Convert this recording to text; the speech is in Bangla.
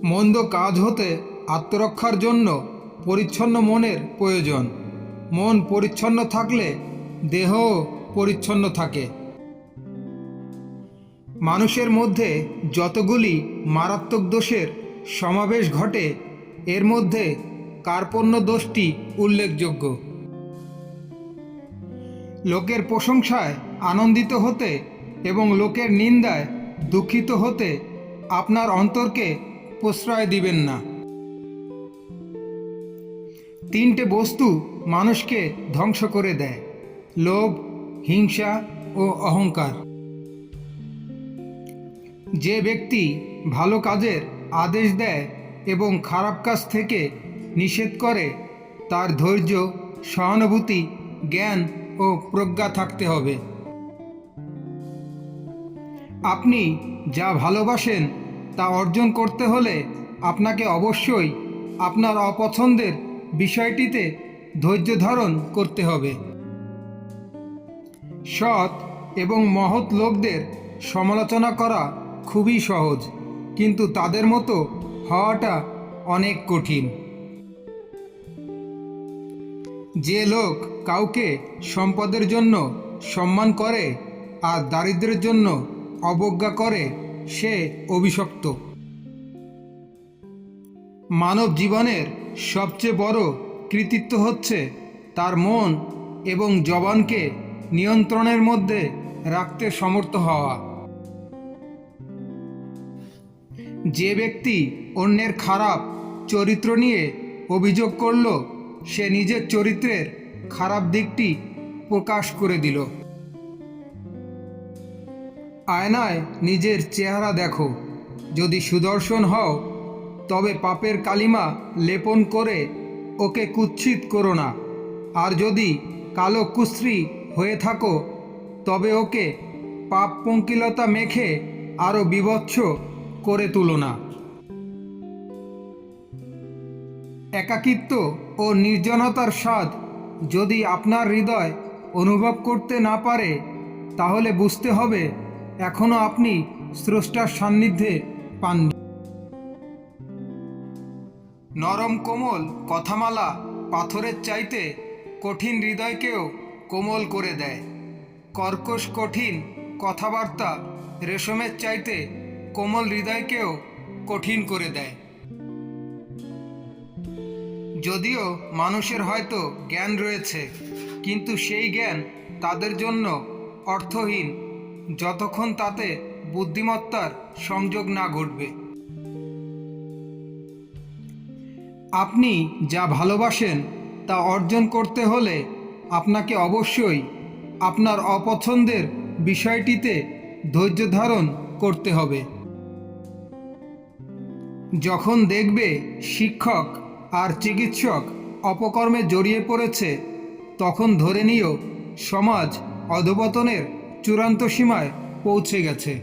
মন্দ কাজ হতে আত্মরক্ষার জন্য পরিচ্ছন্ন মনের প্রয়োজন। মন পরিচ্ছন্ন থাকলে দেহও পরিচ্ছন্ন থাকে। মানুষের মধ্যে যতগুলি মারাত্মক দোষের সমাবেশ ঘটে, এর মধ্যে কার্পণ্য দোষটি উল্লেখযোগ্য। লোকের প্রশংসায় আনন্দিত হতে এবং লোকের নিন্দায় দুঃখিত হতে আপনার অন্তরকে প্রশ্রয় দিবেন না। তিনটে বস্তু মানুষকে ধ্বংস করে দেয়: লোভ, হিংসা ও অহংকার। যে ব্যক্তি ভালো কাজের আদেশ দেয় এবং খারাপ কাজ থেকে নিষেধ করে, তার ধৈর্য, সহানুভূতি, জ্ঞান ও প্রজ্ঞা থাকতে হবে। আপনি যা ভালোবাসেন তা অর্জন করতে হলে আপনাকে অবশ্যই আপনার অপছন্দের বিষয়টিতে ধৈর্য ধারণ করতে হবে। সৎ এবং মহৎ লোকদের সমালোচনা করা খুবই সহজ, কিন্তু তাদের মতো হওয়াটা অনেক কঠিন। যে লোক কাউকে সম্পদের জন্য সম্মান করে আর দারিদ্র্যের জন্য অবজ্ঞা করে, সে অভিশপ্ত। মানব জীবনের সবচেয়ে বড় কৃতিত্ব হচ্ছে তার মন এবং জবানকে নিয়ন্ত্রণের মধ্যে রাখতে সমর্থ হওয়া। যে ব্যক্তি অন্যের খারাপ চরিত্র নিয়ে অভিযোগ করল, সে নিজের চরিত্রের খারাপ দিকটি প্রকাশ করে দিল। আয়নায় নিজের চেহারা দেখো। যদি সুদর্শন হও, তবে পাপের কালিমা লেপন করে ওকে কুৎসিত করো না। আর যদি কালো কুশ্রী হয়ে থাকো, তবে ওকে পাপ পঙ্কিলতা মেখে আরও বিভৎস করে তুলো না। একাকিত্ব ও নির্জনতার স্বাদ যদি আপনার হৃদয় অনুভব করতে না পারে, তাহলে বুঝতে হবে এখনও আপনি স্রষ্টার সান্নিধ্যে পাননি। নরম কোমল কথামালা পাথরের চাইতে কঠিন হৃদয়কেও কোমল করে দেয়। কর্কশ কঠিন কথাবার্তা রেশমের চাইতে কোমল হৃদয়কেও কঠিন করে দেয়। যদিও মানুষের হয়তো জ্ঞান রয়েছে, কিন্তু সেই জ্ঞান তাদের জন্য অর্থহীন যতক্ষণ তাতে বুদ্ধিমত্তার সংযোগ না ঘটবে। আপনি যা ভালোবাসেন তা অর্জন করতে হলে আপনাকে অবশ্যই আপনার অপছন্দের বিষয়টিতে ধৈর্য ধারণ করতে হবে। যখন দেখবে শিক্ষক আর চিকিৎসক অপকর্মে জড়িয়ে পড়েছে, তখন ধরে নিও সমাজ অধঃপতনের চূড়ান্ত সীমায় পৌঁছে গেছে।